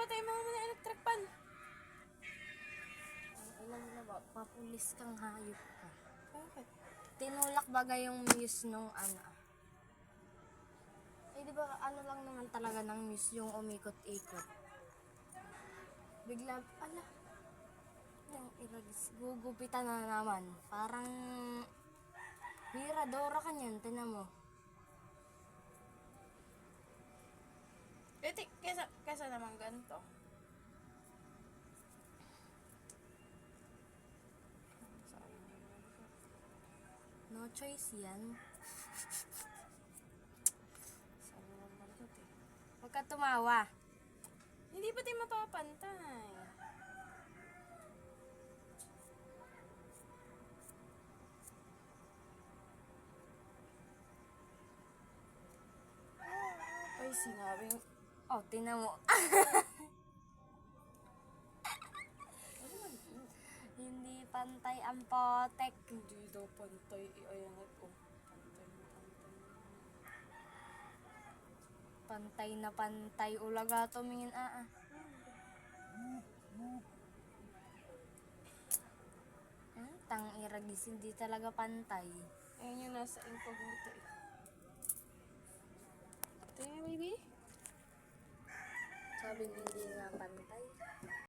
Papatay mo muna electric pan. Alam mo na ba, papulis kang hayop ka. Bakit? Tinulak bagay yung muse nung ano. Eh di ba ano lang naman talaga ng muse yung umikot-ikot. Bigla, ala. Yung iragis, gugupitan na naman. Parang Miradora ka niyan, tinan mo. Kesa naman ganito. No choice yan. Sabi mo malukot eh. Huwag ka tumawa. Hindi pa tayo mapapantay. Ay, sinabing... Oh, tinan mo. Hindi pantay ang potek. Hindi daw pantay. Ayan at oh. Pantay na pantay. Ulaga tumingin Tang iragis, hindi talaga pantay. Ayan yung nasa incognito eh. Tingnan baby. Sabi hindi nga pantay.